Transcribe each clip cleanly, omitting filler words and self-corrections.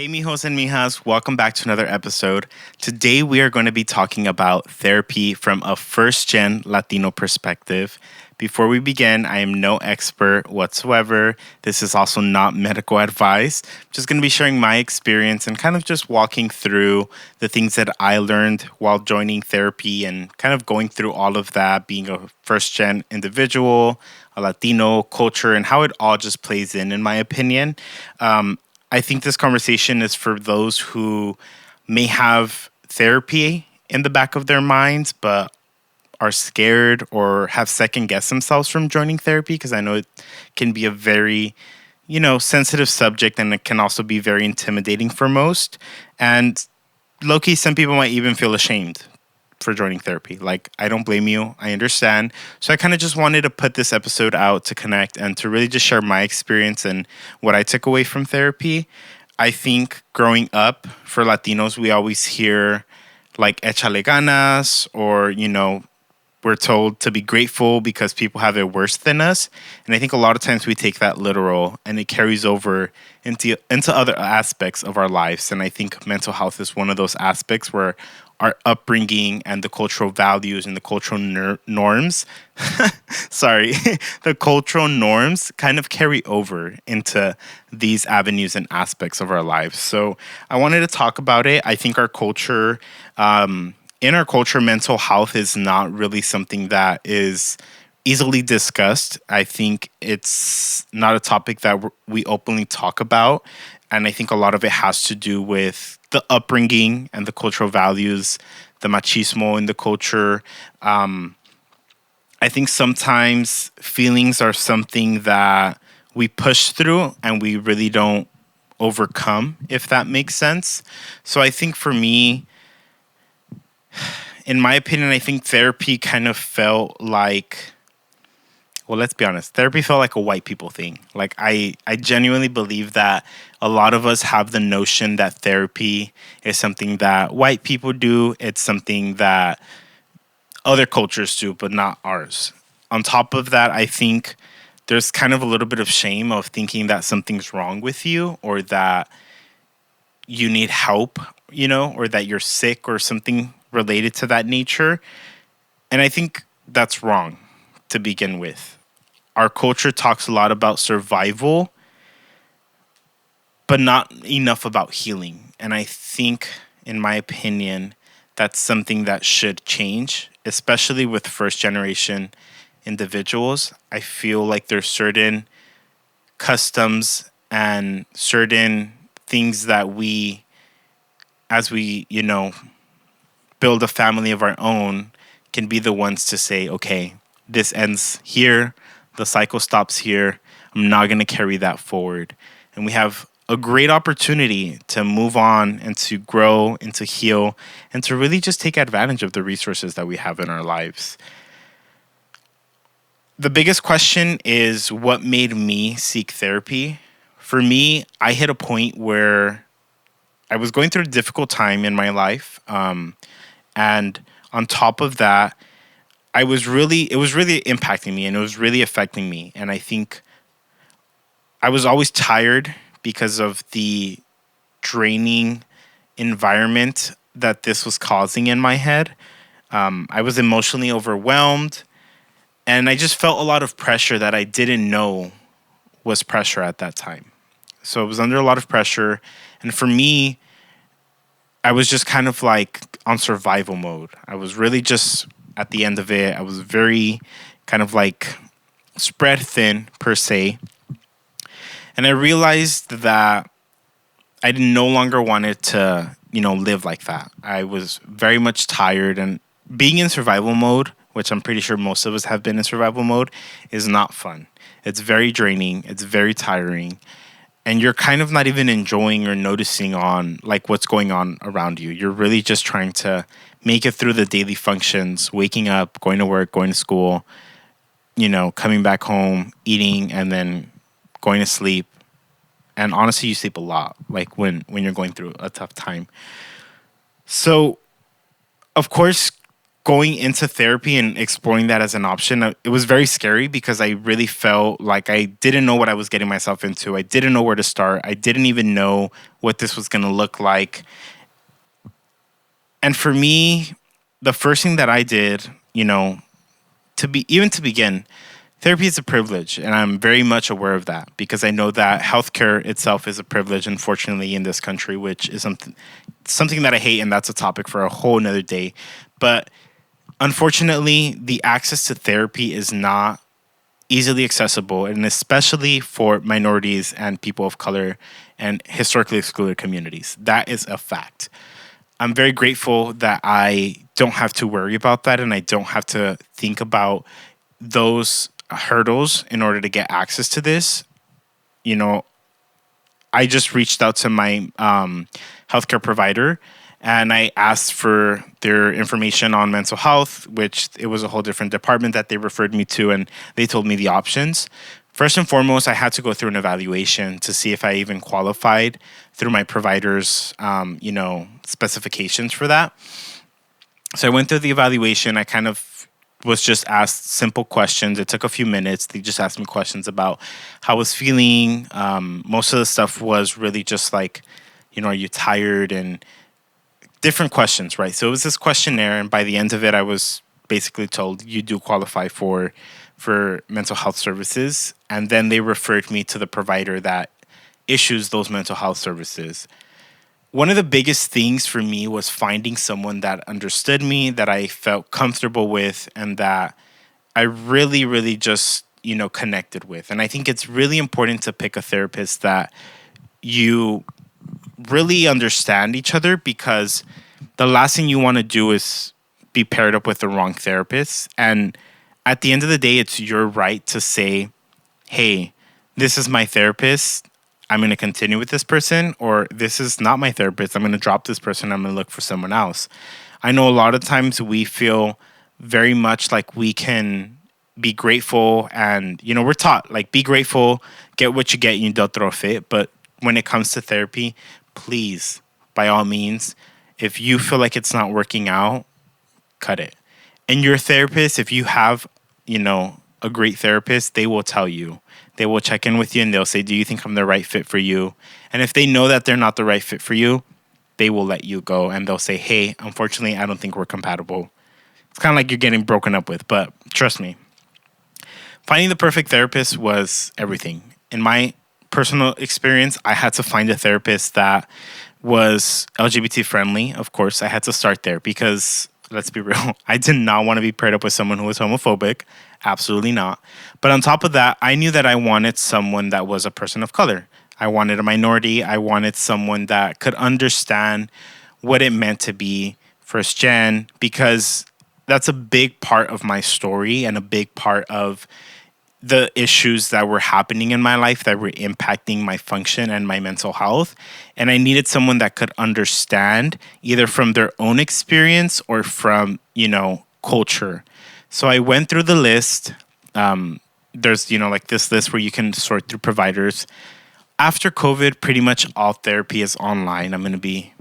Hey, mijos and mijas, welcome back to another episode. Today, we are going to be talking about therapy from a first gen Latino perspective. Before we begin, I am no expert whatsoever. This is also not medical advice. I'm just going to be sharing my experience and kind of just walking through the things that I learned while joining therapy and kind of going through all of that, being a first gen individual, a Latino culture, and how it all just plays in my opinion. I think this conversation is for those who may have therapy in the back of their minds, but are scared or have second guessed themselves from joining therapy, because I know it can be a very, sensitive subject, and it can also be very intimidating for most. And low key, some people might even feel ashamed for joining therapy. Like, I don't blame you. I understand. So I kind of just wanted to put this episode out to connect and to really just share my experience and what I took away from therapy. I think growing up for Latinos, we always hear like échale ganas, or, we're told to be grateful because people have it worse than us. And I think a lot of times we take that literal, and it carries over into other aspects of our lives. And I think mental health is one of those aspects where our upbringing and the cultural values and the cultural norms, sorry, the cultural norms kind of carry over into these avenues and aspects of our lives. So I wanted to talk about it. I think in our culture, mental health is not really something that is easily discussed. I think it's not a topic that we openly talk about. And I think a lot of it has to do with the upbringing and the cultural values, the machismo in the culture. I think sometimes feelings are something that we push through and we really don't overcome, if that makes sense. So I think for me, in my opinion, I think therapy kind of felt like, well, let's be honest, therapy felt like a white people thing. Like, I genuinely believe that a lot of us have the notion that therapy is something that white people do. It's something that other cultures do, but not ours. On top of that, I think there's kind of a little bit of shame of thinking that something's wrong with you, or that you need help, or that you're sick or something related to that nature. And I think that's wrong to begin with. Our culture talks a lot about survival, but not enough about healing. And I think, in my opinion, that's something that should change, especially with first generation individuals. I feel like there's certain customs and certain things that we, as we, build a family of our own, can be the ones to say, okay, this ends here, the cycle stops here, I'm not going to carry that forward. And we have a great opportunity to move on and to grow and to heal and to really just take advantage of the resources that we have in our lives. The biggest question is, what made me seek therapy? For me, I hit a point where I was going through a difficult time in my life. And on top of that, it was really impacting me, and it was really affecting me. And I think I was always tired because of the draining environment that this was causing in my head. I was emotionally overwhelmed, and I just felt a lot of pressure that I didn't know was pressure at that time. So I was under a lot of pressure. And for me, I was just kind of like on survival mode. I was really just at the end of it. I was very kind of like spread thin, per se. And I realized that I no longer wanted to, live like that. I was very much tired, and being in survival mode, which I'm pretty sure most of us have been in survival mode, is not fun. It's very draining. It's very tiring. And you're kind of not even enjoying or noticing on like what's going on around you. You're really just trying to make it through the daily functions, waking up, going to work, going to school, coming back home, eating, and then going to sleep. And honestly, you sleep a lot, like when you're going through a tough time. So, of course, going into therapy and exploring that as an option, it was very scary because I really felt like I didn't know what I was getting myself into. I didn't know where to start. I didn't even know what this was going to look like. And for me, the first thing that I did, to begin, therapy is a privilege, and I'm very much aware of that because I know that healthcare itself is a privilege, unfortunately, in this country, which is something that I hate, and that's a topic for a whole nother day. But unfortunately, the access to therapy is not easily accessible, and especially for minorities and people of color and historically excluded communities. That is a fact. I'm very grateful that I don't have to worry about that and I don't have to think about those hurdles in order to get access to this. You know, I just reached out to my healthcare provider and I asked for their information on mental health, which it was a whole different department that they referred me to, and they told me the options. First and foremost, I had to go through an evaluation to see if I even qualified through my provider's, specifications for that. So I went through the evaluation. I kind of was just asked simple questions. It took a few minutes. They just asked me questions about how I was feeling. Most of the stuff was really just like, are you tired, and different questions, right? So it was this questionnaire, and by the end of it, I was basically told you do qualify for mental health services, and then they referred me to the provider that issues those mental health services. One of the biggest things for me was finding someone that understood me, that I felt comfortable with, and that I really, really just, connected with. And I think it's really important to pick a therapist that you really understand each other, because the last thing you want to do is be paired up with the wrong therapist. And at the end of the day, it's your right to say, hey, this is my therapist. I'm going to continue with this person, or this is not my therapist. I'm going to drop this person. I'm going to look for someone else. I know a lot of times we feel very much like we can be grateful, and, we're taught like, be grateful, get what you get, you don't throw a fit. But when it comes to therapy, please, by all means, if you feel like it's not working out, cut it. And your therapist, if you have, a great therapist, they will tell you. They will check in with you and they'll say, do you think I'm the right fit for you? And if they know that they're not the right fit for you, they will let you go and they'll say, hey, unfortunately, I don't think we're compatible. It's kind of like you're getting broken up with, but trust me, finding the perfect therapist was everything. In my personal experience, I had to find a therapist that was LGBT friendly. Of course, I had to start there because, let's be real, I did not want to be paired up with someone who was homophobic. Absolutely not. But on top of that, I knew that I wanted someone that was a person of color. I wanted a minority. I wanted someone that could understand what it meant to be first gen, because that's a big part of my story and a big part of the issues that were happening in my life that were impacting my function and my mental health. And I needed someone that could understand either from their own experience or from, culture. So I went through the list. There's, like this list where you can sort through providers. After COVID, pretty much all therapy is online. I'm going to be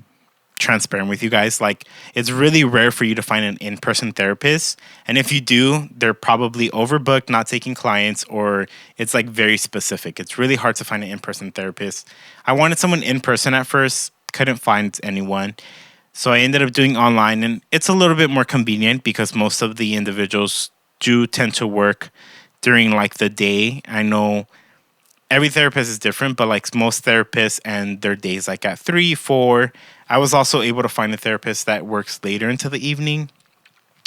transparent with you guys. Like, it's really rare for you to find an in-person therapist. And if you do, they're probably overbooked, not taking clients, or it's like very specific. It's really hard to find an in-person therapist. I wanted someone in person at first, couldn't find anyone. So I ended up doing online, and it's a little bit more convenient because most of the individuals do tend to work during like the day. I know every therapist is different, but like most therapists end their days like at 3, 4. I was also able to find a therapist that works later into the evening,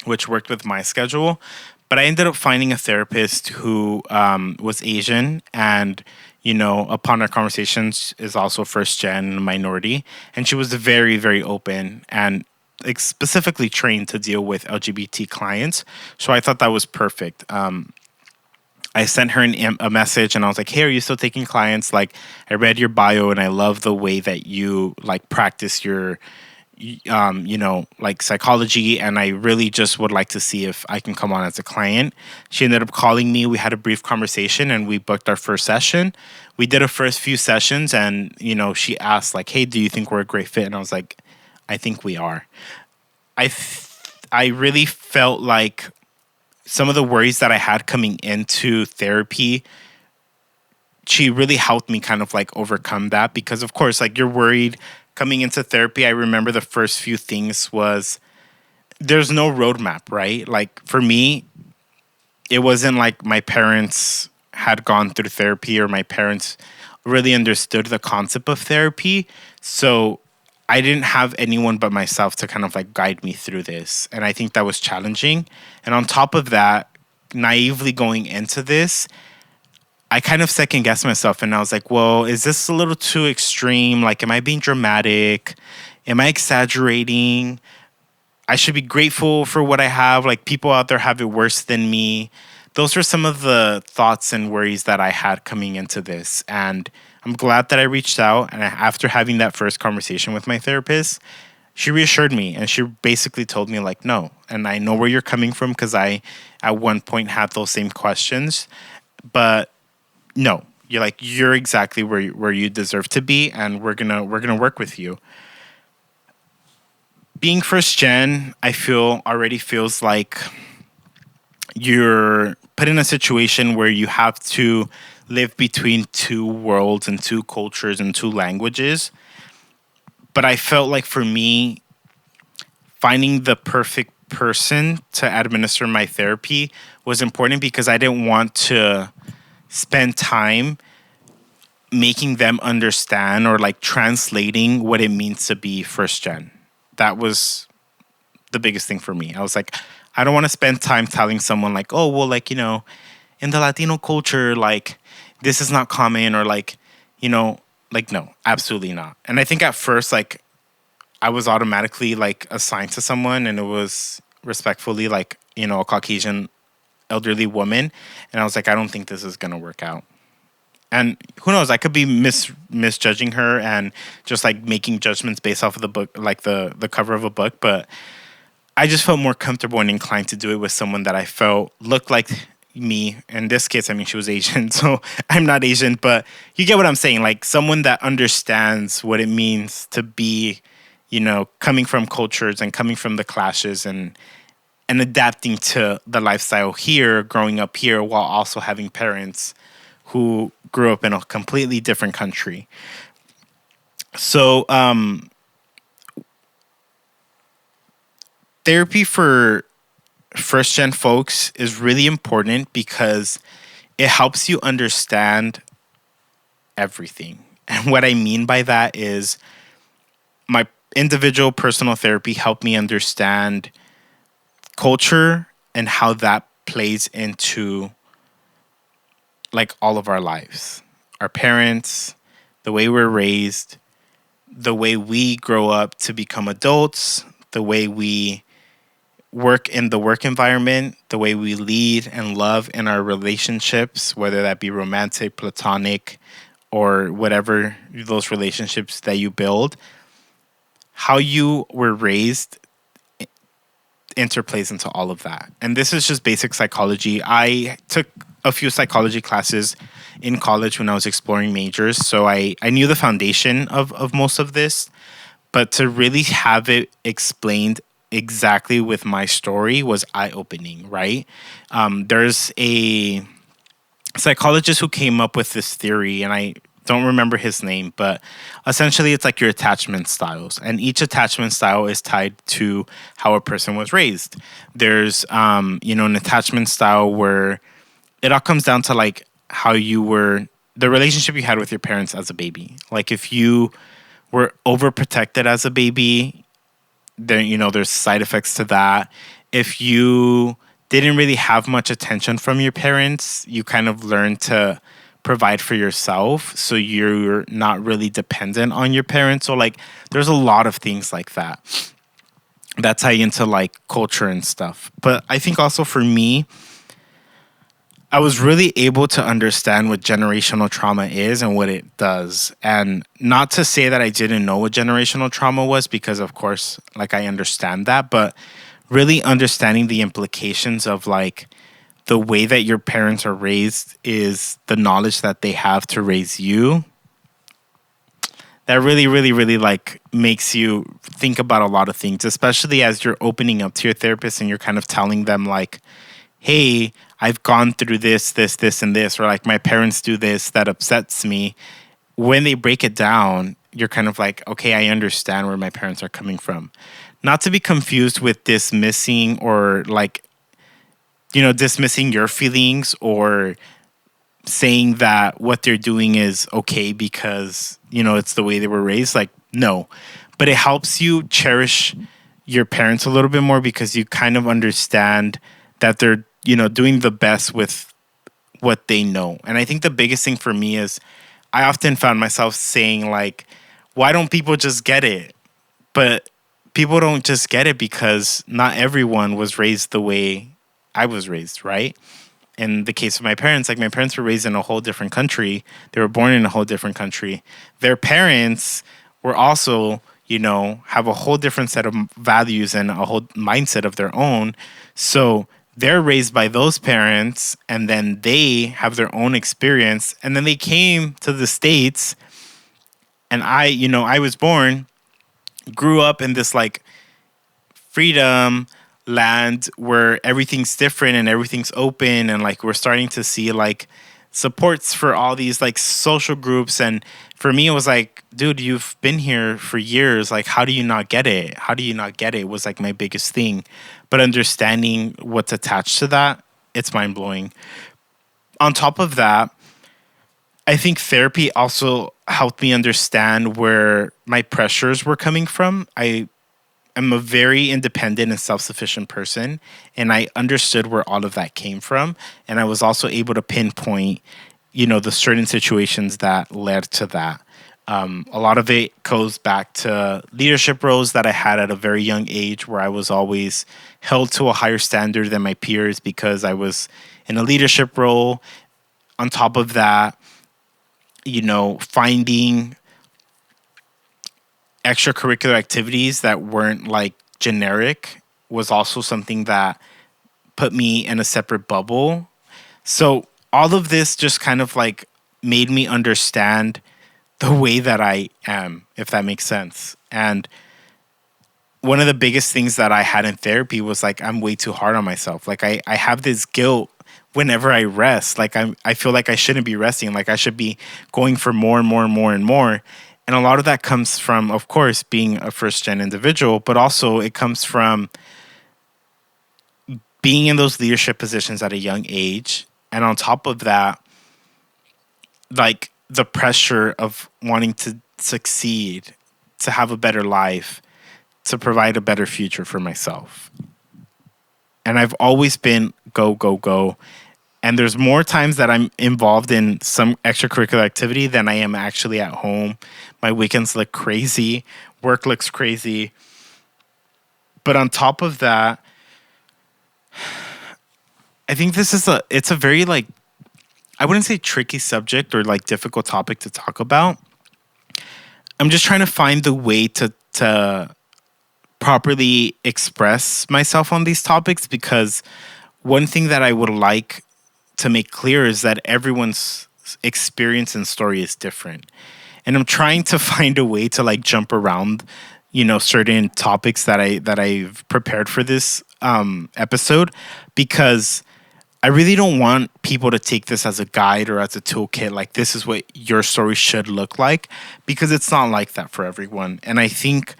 which worked with my schedule. But I ended up finding a therapist who was Asian and, upon our conversations is also first gen minority. And she was very, very open and specifically trained to deal with LGBT clients. So I thought that was perfect. I sent her a message and I was like, hey, are you still taking clients? Like, I read your bio and I love the way that you like practice your, like psychology. And I really just would like to see if I can come on as a client. She ended up calling me. We had a brief conversation and we booked our first session. We did a first few sessions and, she asked like, hey, do you think we're a great fit? And I was like, I think we are. I I really felt like some of the worries that I had coming into therapy, she really helped me kind of like overcome that, because of course, like, you're worried coming into therapy. I remember the first few things was there's no roadmap, right? Like, for me, it wasn't like my parents had gone through therapy or my parents really understood the concept of therapy. So I didn't have anyone but myself to kind of like guide me through this. And I think that was challenging. And on top of that, naively going into this, I kind of second guessed myself and I was like, well, is this a little too extreme? Like, am I being dramatic? Am I exaggerating? I should be grateful for what I have. Like, people out there have it worse than me. Those were some of the thoughts and worries that I had coming into this. And I'm glad that I reached out. And after having that first conversation with my therapist, she reassured me and she basically told me, like, no. And I know where you're coming from, because I, at one point, had those same questions. But no, you're exactly where you deserve to be. And we're gonna work with you. Being first gen, I feel already feels like you're put in a situation where you have to live between two worlds and two cultures and two languages. But I felt like for me, finding the perfect person to administer my therapy was important, because I didn't want to spend time making them understand or like translating what it means to be first gen. That was the biggest thing for me. I was like, I don't want to spend time telling someone like, oh, well, like, in the Latino culture, like, this is not common, or like, like, no, absolutely not. And I think at first, like, I was automatically like assigned to someone, and it was respectfully like, a Caucasian elderly woman. And I was like, I don't think this is going to work out. And who knows, I could be misjudging her and just like making judgments based off of the book, like the cover of a book. But I just felt more comfortable and inclined to do it with someone that I felt looked like me. In this case, I mean, she was Asian, so I'm not Asian, but you get what I'm saying. Like, someone that understands what it means to be, coming from cultures and coming from the clashes and adapting to the lifestyle here, growing up here, while also having parents who grew up in a completely different country. So, therapy for first gen folks is really important because it helps you understand everything. And what I mean by that is my individual personal therapy helped me understand culture and how that plays into like all of our lives. Our parents, the way we're raised, the way we grow up to become adults, the way we work in the work environment, the way we lead and love in our relationships, whether that be romantic, platonic, or whatever those relationships that you build. How you were raised interplays into all of that. And this is just basic psychology. I took a few psychology classes in college when I was exploring majors, so I knew the foundation of most of this, but to really have it explained exactly with my story was eye-opening, right? There's a psychologist who came up with this theory, and I don't remember his name, but essentially it's like your attachment styles, and each attachment style is tied to how a person was raised. There's an attachment style where it all comes down to like how you were, the relationship you had with your parents as a baby. Like, if you were overprotected as a baby, then there's side effects to that. If you didn't really have much attention from your parents, you kind of learn to provide for yourself, so you're not really dependent on your parents. So like, there's a lot of things like that tie into like culture and stuff. But I think also for me, I was really able to understand what generational trauma is and what it does. And not to say that I didn't know what generational trauma was, because of course, like, I understand that, but really understanding the implications of like the way that your parents are raised is the knowledge that they have to raise you. that really, really, really like makes you think about a lot of things, especially as you're opening up to your therapist and you're kind of telling them like, hey, I've gone through this, and this, or like my parents do this that upsets me. When they break it down, you're kind of like, okay, I understand where my parents are coming from. Not to be confused with dismissing or like, dismissing your feelings or saying that what they're doing is okay because, it's the way they were raised. Like, no. But it helps you cherish your parents a little bit more because you kind of understand that they're, doing the best with what they know. And I think the biggest thing for me is I often found myself saying, like, why don't people just get it? But people don't just get it because not everyone was raised the way I was raised, right? In the case of my parents, like my parents were raised in a whole different country. They were born in a whole different country. Their parents were also, have a whole different set of values and a whole mindset of their own. So they're raised by those parents and then they have their own experience. And then they came to the States and I was born, grew up in this like freedom land where everything's different and everything's open, and like we're starting to see like supports for all these like social groups. And for me it was like, dude, you've been here for years, like how do you not get it? Was like my biggest thing. But understanding what's attached to that, it's mind-blowing. On top of that, I think therapy also helped me understand where my pressures were coming from. I'm a very independent and self-sufficient person, and I understood where all of that came from. And I was also able to pinpoint, the certain situations that led to that. A lot of it goes back to leadership roles that I had at a very young age, where I was always held to a higher standard than my peers because I was in a leadership role. On top of that, finding extracurricular activities that weren't like generic was also something that put me in a separate bubble. So all of this just kind of like made me understand the way that I am, if that makes sense. And one of the biggest things that I had in therapy was like, I'm way too hard on myself. Like I have this guilt whenever I rest. Like I feel like I shouldn't be resting. Like I should be going for more and more and more and more. And a lot of that comes from, of course, being a first-gen individual, but also it comes from being in those leadership positions at a young age. And on top of that, like the pressure of wanting to succeed, to have a better life, to provide a better future for myself. And I've always been go, go, go. And there's more times that I'm involved in some extracurricular activity than I am actually at home. My weekends look crazy. Work looks crazy. But on top of that, I think it's a very like, I wouldn't say tricky subject or like difficult topic to talk about. I'm just trying to find the way to properly express myself on these topics, because one thing that I would like to make clear is that everyone's experience and story is different. And I'm trying to find a way to like jump around, certain topics that I've prepared for this episode, because I really don't want people to take this as a guide or as a toolkit. Like, this is what your story should look like, because it's not like that for everyone. And I think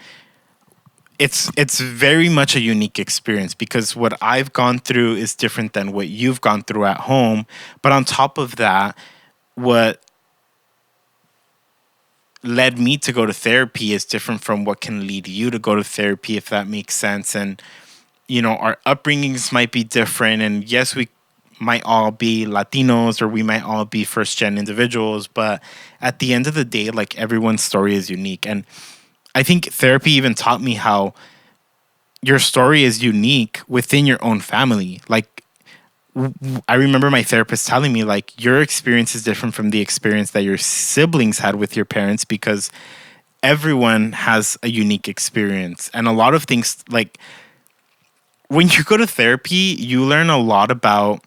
it's very much a unique experience, because what I've gone through is different than what you've gone through at home. But on top of that, what led me to go to therapy is different from what can lead you to go to therapy, if that makes sense. And, our upbringings might be different. And yes, we might all be Latinos, or we might all be first-gen individuals. But at the end of the day, like, everyone's story is unique. And I think therapy even taught me how your story is unique within your own family. Like, I remember my therapist telling me, like, your experience is different from the experience that your siblings had with your parents, because everyone has a unique experience. And a lot of things, like, when you go to therapy, you learn a lot about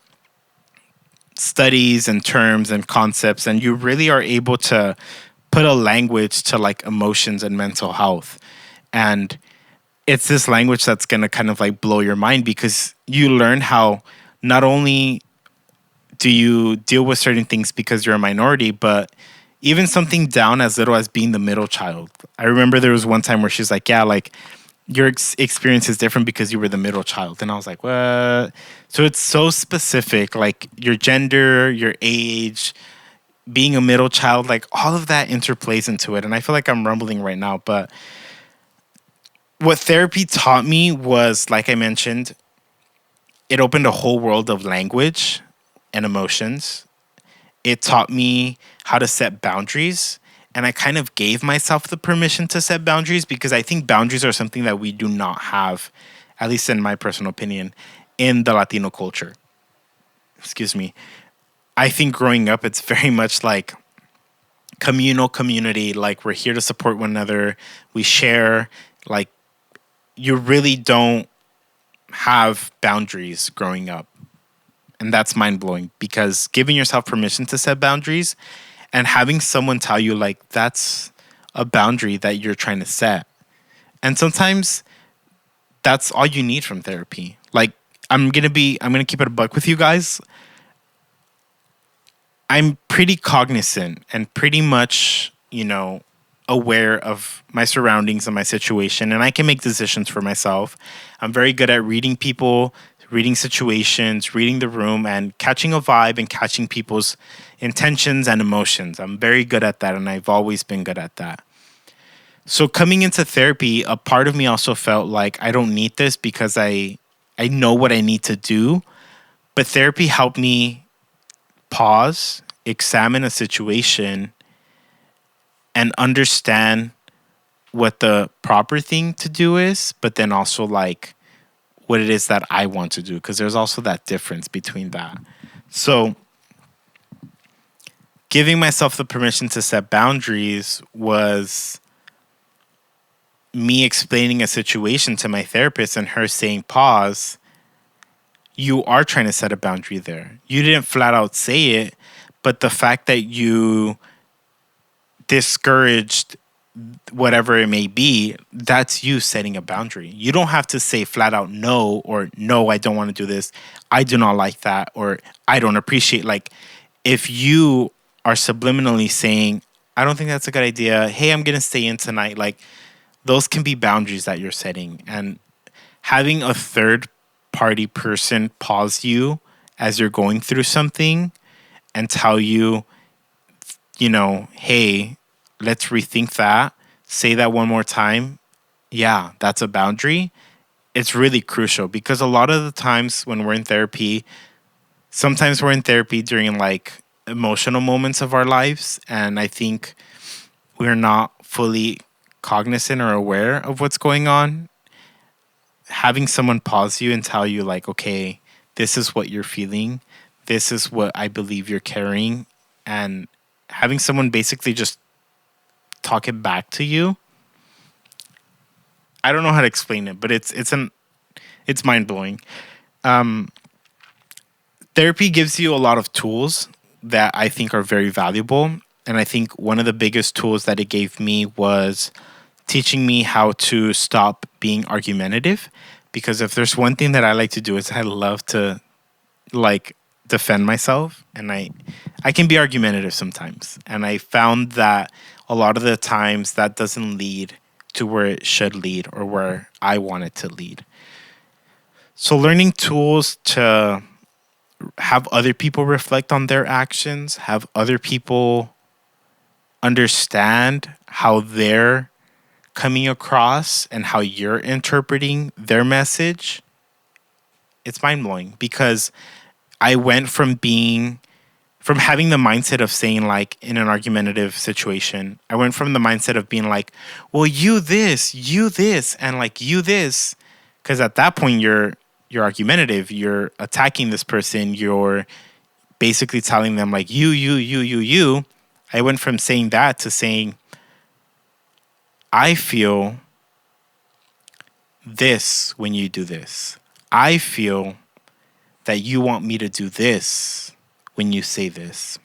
studies and terms and concepts, and you really are able to put a language to like emotions and mental health. And it's this language that's going to kind of like blow your mind, because you learn how not only do you deal with certain things because you're a minority, but even something down as little as being the middle child. I remember there was one time where she's like, yeah, like your experience is different because you were the middle child. And I was like, what? So it's so specific, like your gender, your age, being a middle child, like all of that interplays into it. And I feel like I'm rumbling right now, but what therapy taught me was, like I mentioned, it opened a whole world of language and emotions. It taught me how to set boundaries. And I kind of gave myself the permission to set boundaries, because I think boundaries are something that we do not have, at least in my personal opinion, in the Latino culture. Excuse me. I think growing up, it's very much like communal community. Like, we're here to support one another. We share. Like, you really don't have boundaries growing up. And that's mind blowing, because giving yourself permission to set boundaries and having someone tell you, like, that's a boundary that you're trying to set. And sometimes that's all you need from therapy. Like, I'm going to keep it a buck with you guys. I'm pretty cognizant and pretty much, aware of my surroundings and my situation, and I can make decisions for myself. I'm very good at reading people, reading situations, reading the room, and catching a vibe and catching people's intentions and emotions. I'm very good at that, and I've always been good at that. So coming into therapy, a part of me also felt like I don't need this, because I know what I need to do. But therapy helped me pause, examine a situation, and understand what the proper thing to do is, but then also like what it is that I want to do, because there's also that difference between that. So giving myself the permission to set boundaries was me explaining a situation to my therapist and her saying, pause, you are trying to set a boundary there. You didn't flat out say it, but the fact that you discouraged whatever it may be, that's you setting a boundary. You don't have to say flat out no, or no, I don't want to do this, I do not like that, or I don't appreciate. Like, if you are subliminally saying, I don't think that's a good idea, hey, I'm gonna stay in tonight, like, those can be boundaries that you're setting. And having a third party person pause you as you're going through something and tell you, hey, let's rethink that. Say that one more time. Yeah, that's a boundary. It's really crucial, because a lot of the times when we're in therapy, sometimes we're in therapy during like emotional moments of our lives. And I think we're not fully cognizant or aware of what's going on. Having someone pause you and tell you, like, okay, this is what you're feeling. This is what I believe you're carrying. And having someone basically just talk it back to you. I don't know how to explain it, but it's mind blowing. Therapy gives you a lot of tools that I think are very valuable, and I think one of the biggest tools that it gave me was teaching me how to stop being argumentative. Because if there's one thing that I like to do, is I love to like defend myself, and I can be argumentative sometimes. And I found that a lot of the times that doesn't lead to where it should lead, or where I want it to lead. So learning tools to have other people reflect on their actions, have other people understand how they're coming across and how you're interpreting their message, it's mind blowing. Because I went from having the mindset of saying, like, in an argumentative situation, I went from the mindset of being like, well, you this, and like you this. Because at that point, you're argumentative. You're attacking this person. You're basically telling them, like, you. I went from saying that to saying, I feel this when you do this. I feel that you want me to do this when you say this.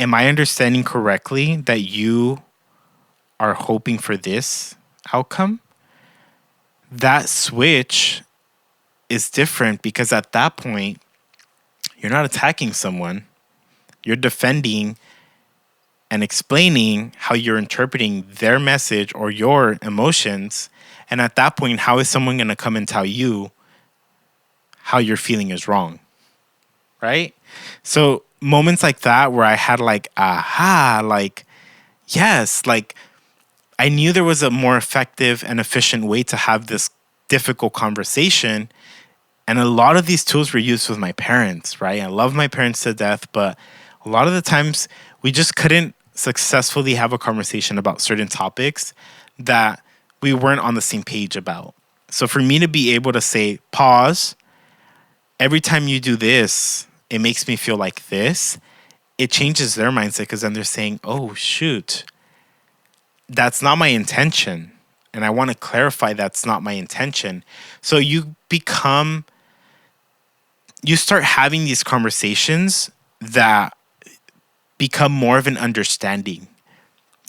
am I understanding correctly that you are hoping for this outcome? That switch is different because at that point, you're not attacking someone. You're defending and explaining how you're interpreting their message or your emotions. And at that point, how is someone going to come and tell you how you're feeling is wrong? Right? So moments like that where I had like, aha, like, yes, like I knew there was a more effective and efficient way to have this difficult conversation. And a lot of these tools were used with my parents, right? I love my parents to death, but a lot of the times we just couldn't successfully have a conversation about certain topics that we weren't on the same page about. So for me to be able to say, pause, every time you do this, it makes me feel like this, it changes their mindset because then they're saying, oh, shoot, that's not my intention. And I want to clarify that's not my intention. So you start having these conversations that become more of an understanding.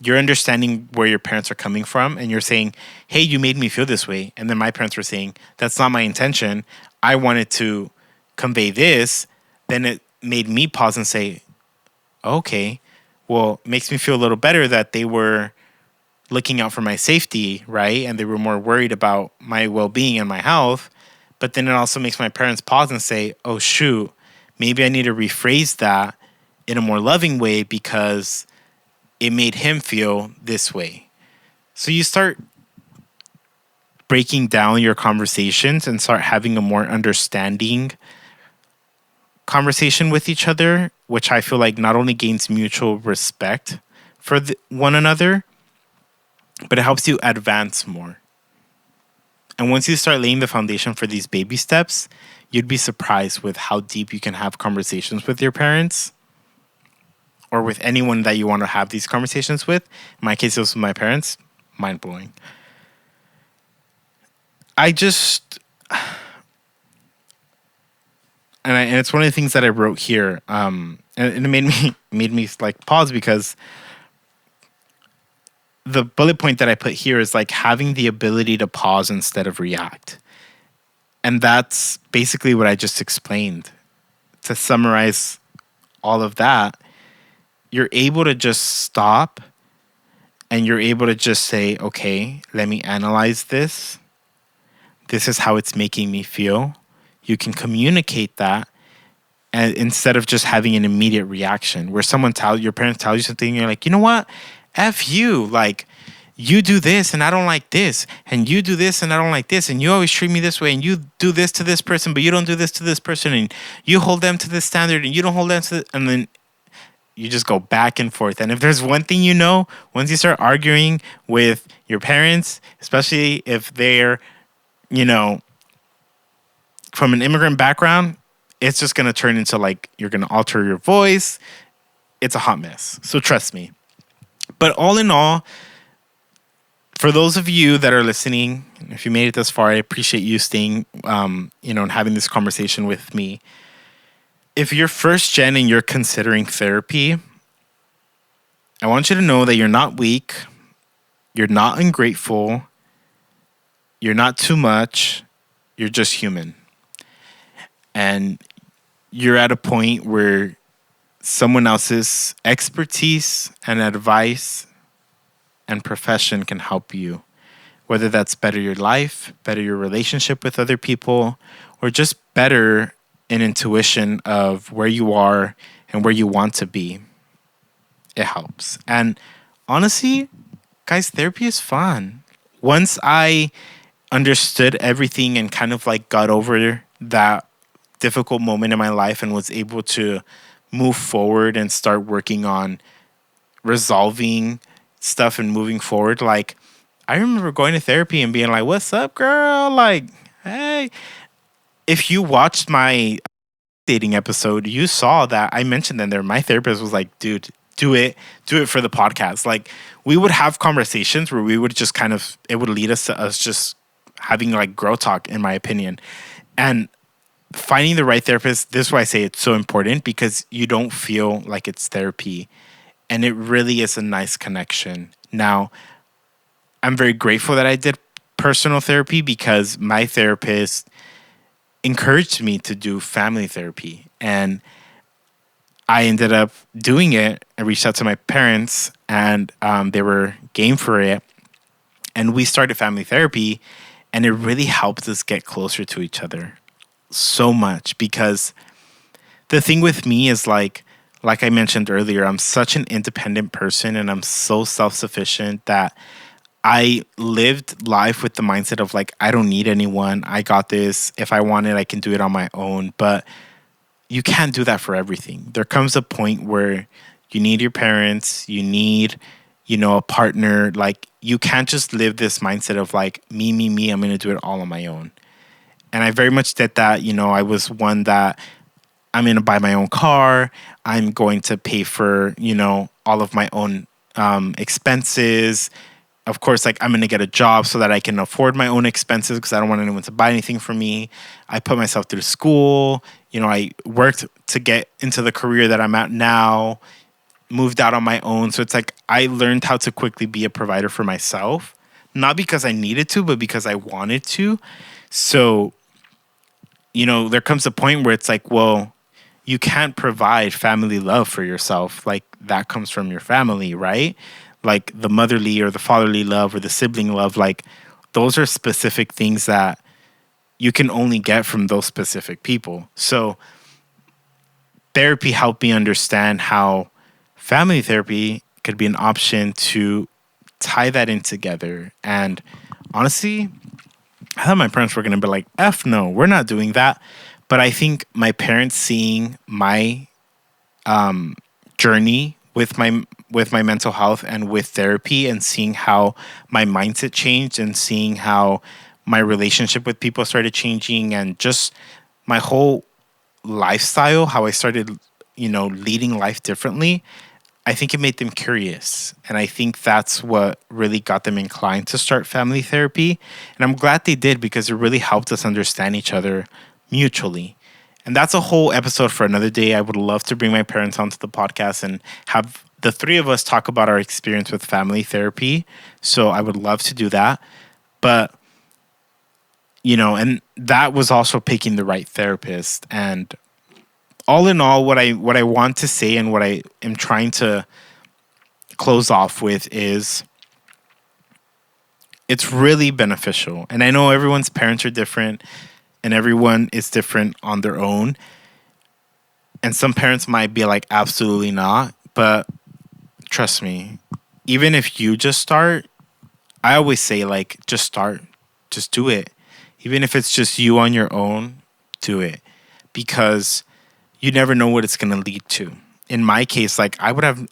You're understanding where your parents are coming from and you're saying, hey, you made me feel this way. And then my parents were saying, that's not my intention. I wanted to convey this. Then it made me pause and say, okay, well, it makes me feel a little better that they were looking out for my safety, right? And they were more worried about my well-being and my health. But then it also makes my parents pause and say, oh, shoot, maybe I need to rephrase that in a more loving way because it made him feel this way. So you start breaking down your conversations and start having a more understanding conversation with each other, which I feel like not only gains mutual respect for one another, but it helps you advance more. And once you start laying the foundation for these baby steps, you'd be surprised with how deep you can have conversations with your parents or with anyone that you want to have these conversations with. In my case, it was with my parents. Mind blowing. And it's one of the things that I wrote here. And it made me like pause because the bullet point that I put here is like having the ability to pause instead of react. And that's basically what I just explained. To summarize all of that, you're able to just stop and you're able to just say, okay, let me analyze this. This is how it's making me feel. You can communicate that and instead of just having an immediate reaction where your parents tell you something and you're like, you know what? F you. Like, you do this and I don't like this. And you do this and I don't like this. And you always treat me this way. And you do this to this person, but you don't do this to this person. And you hold them to this standard and you don't hold them to and then you just go back and forth. And if there's one thing you know, once you start arguing with your parents, especially if they're, from an immigrant background, it's just going to turn into like you're going to alter your voice. It's a hot mess. So trust me. But all in all, for those of you that are listening, if you made it this far, I appreciate you staying, and having this conversation with me. If you're first gen and you're considering therapy, I want you to know that you're not weak. You're not ungrateful. You're not too much. You're just human. And you're at a point where someone else's expertise and advice and profession can help you, whether that's better your life, better your relationship with other people, or just better an intuition of where you are and where you want to be. It helps. And honestly, guys, therapy is fun. Once I understood everything and kind of like got over that difficult moment in my life and was able to move forward and start working on resolving stuff and moving forward. Like, I remember going to therapy and being like, what's up, girl? Like, hey. If you watched my dating episode, you saw that I mentioned in there, my therapist was like, dude, do it for the podcast. Like, we would have conversations where we would just it would lead us to us just having like girl talk, in my opinion. And finding the right therapist, this is why I say it's so important, because you don't feel like it's therapy. And it really is a nice connection. Now, I'm very grateful that I did personal therapy because my therapist encouraged me to do family therapy. And I ended up doing it. I reached out to my parents and they were game for it. And we started family therapy. And it really helped us get closer to each other so much because the thing with me is like I mentioned earlier, I'm such an independent person and I'm so self-sufficient that I lived life with the mindset of like I don't need anyone. I got this. If I want it, I can do it on my own. But you can't do that for everything. There comes a point where you need your parents, you need, a partner. Like you can't just live this mindset of like me, I'm going to do it all on my own. And I very much did that. I was one that I'm going to buy my own car. I'm going to pay for, all of my own expenses. Of course, like I'm going to get a job so that I can afford my own expenses because I don't want anyone to buy anything for me. I put myself through school. I worked to get into the career that I'm at now, moved out on my own. So it's like I learned how to quickly be a provider for myself, not because I needed to, but because I wanted to. So, there comes a point where it's like, well, you can't provide family love for yourself. Like that comes from your family, right? Like the motherly or the fatherly love or the sibling love, like those are specific things that you can only get from those specific people. So therapy helped me understand how family therapy could be an option to tie that in together. And honestly, I thought my parents were going to be like, F no, we're not doing that. But I think my parents seeing my journey with my mental health and with therapy and seeing how my mindset changed and seeing how my relationship with people started changing and just my whole lifestyle, how I started, leading life differently, I think it made them curious. And I think that's what really got them inclined to start family therapy. And I'm glad they did because it really helped us understand each other mutually. And that's a whole episode for another day. I would love to bring my parents onto the podcast and have the three of us talk about our experience with family therapy. So I would love to do that. But, and that was also picking the right therapist. And all in all, what I want to say and what I am trying to close off with is it's really beneficial. And I know everyone's parents are different and everyone is different on their own. And some parents might be like, absolutely not. But trust me, even if you just start, I always say, like, just start, just do it. Even if it's just you on your own, do it. Because you never know what it's going to lead to. In my case, like,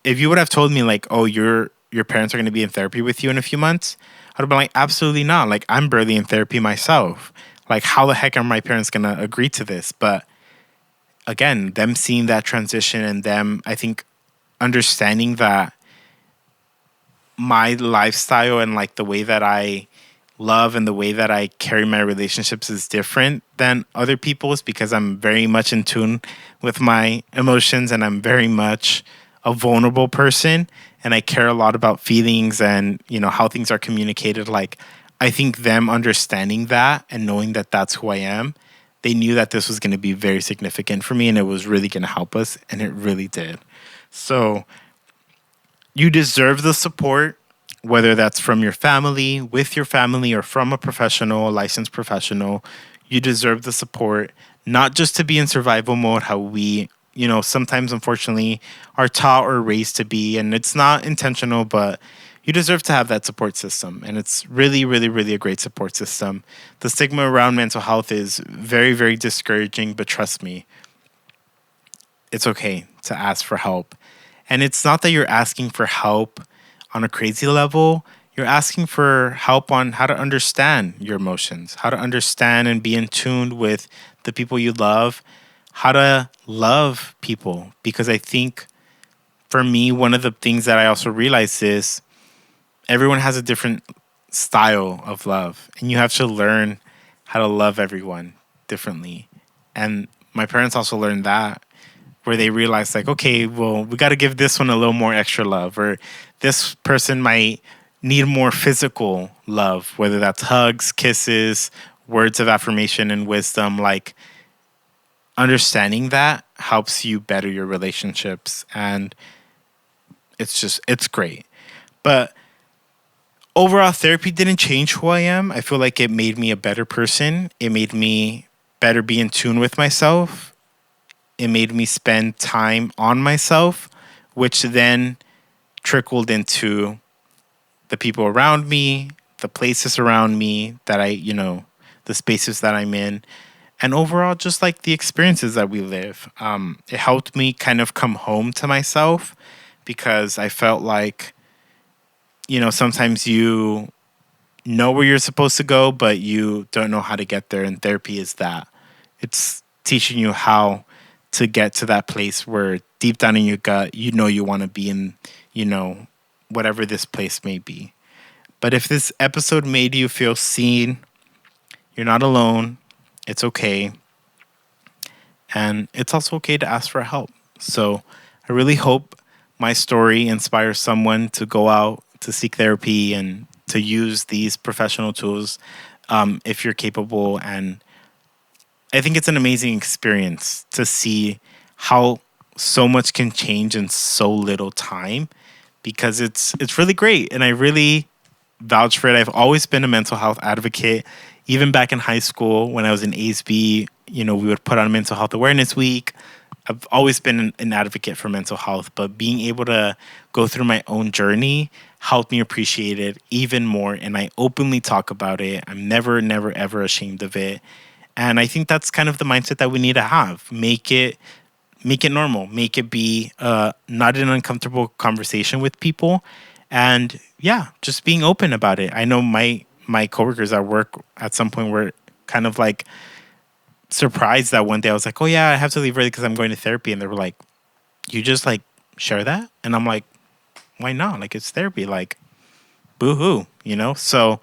if you would have told me, like, oh, your parents are going to be in therapy with you in a few months, I'd have been like, absolutely not. Like, I'm barely in therapy myself. Like, how the heck are my parents going to agree to this? But again, them seeing that transition and them, I think, understanding that my lifestyle and like the way that I love and the way that I carry my relationships is different than other people's because I'm very much in tune with my emotions and I'm very much a vulnerable person and I care a lot about feelings and, how things are communicated. Like, I think them understanding that and knowing that that's who I am, they knew that this was going to be very significant for me and it was really going to help us, and it really did. So you deserve the support, whether that's from your family, with your family, or from a professional, a licensed professional. You deserve the support, not just to be in survival mode, how we, sometimes unfortunately are taught or raised to be. And it's not intentional, but you deserve to have that support system. And it's really, really, really a great support system. The stigma around mental health is very, very discouraging, but trust me, it's okay to ask for help. And it's not that you're asking for help on a crazy level. You're asking for help on how to understand your emotions, how to understand and be in tune with the people you love, how to love people. Because I think for me, one of the things that I also realized is everyone has a different style of love, and you have to learn how to love everyone differently. And my parents also learned that. where they realize like, okay, well, we got to give this one a little more extra love, or this person might need more physical love, whether that's hugs, kisses, words of affirmation and wisdom. Like, understanding that helps you better your relationships, and it's great. But overall, therapy didn't change who I am. I feel like it made me a better person. It made me better be in tune with myself. It made me spend time on myself, which then trickled into the people around me, the places around me that the spaces that I'm in, and overall, just like the experiences that we live. It helped me kind of come home to myself, because I felt like, sometimes you know where you're supposed to go, but you don't know how to get there. And therapy is that. It's teaching you how to get to that place where deep down in your gut, you want to be in, whatever this place may be. But if this episode made you feel seen, you're not alone. It's okay. And it's also okay to ask for help. So I really hope my story inspires someone to go out to seek therapy and to use these professional tools, if you're capable. And I think it's an amazing experience to see how so much can change in so little time, because it's really great. And I really vouch for it. I've always been a mental health advocate. Even back in high school when I was in ASB, we would put on Mental Health Awareness Week. I've always been an advocate for mental health, but being able to go through my own journey helped me appreciate it even more. And I openly talk about it. I'm never, never, ever ashamed of it. And I think that's kind of the mindset that we need to have. Make it normal. Make it be not an uncomfortable conversation with people. And yeah, just being open about it. I know my coworkers at work at some point were kind of like surprised that one day I was like, oh yeah, I have to leave early because I'm going to therapy. And they were like, you just like share that? And I'm like, why not? Like, it's therapy. Like, boo-hoo, So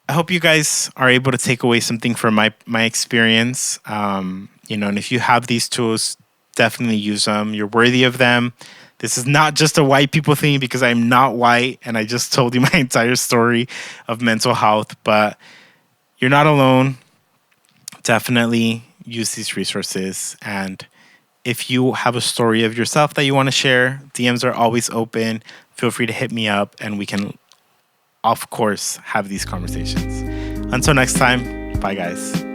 I hope you guys are able to take away something from my experience. And if you have these tools, definitely use them. You're worthy of them. This is not just a white people thing, because I'm not white and I just told you my entire story of mental health, but you're not alone. Definitely use these resources. And if you have a story of yourself that you want to share, DMs are always open. Feel free to hit me up and we can, of course, have these conversations. Until next time, bye guys.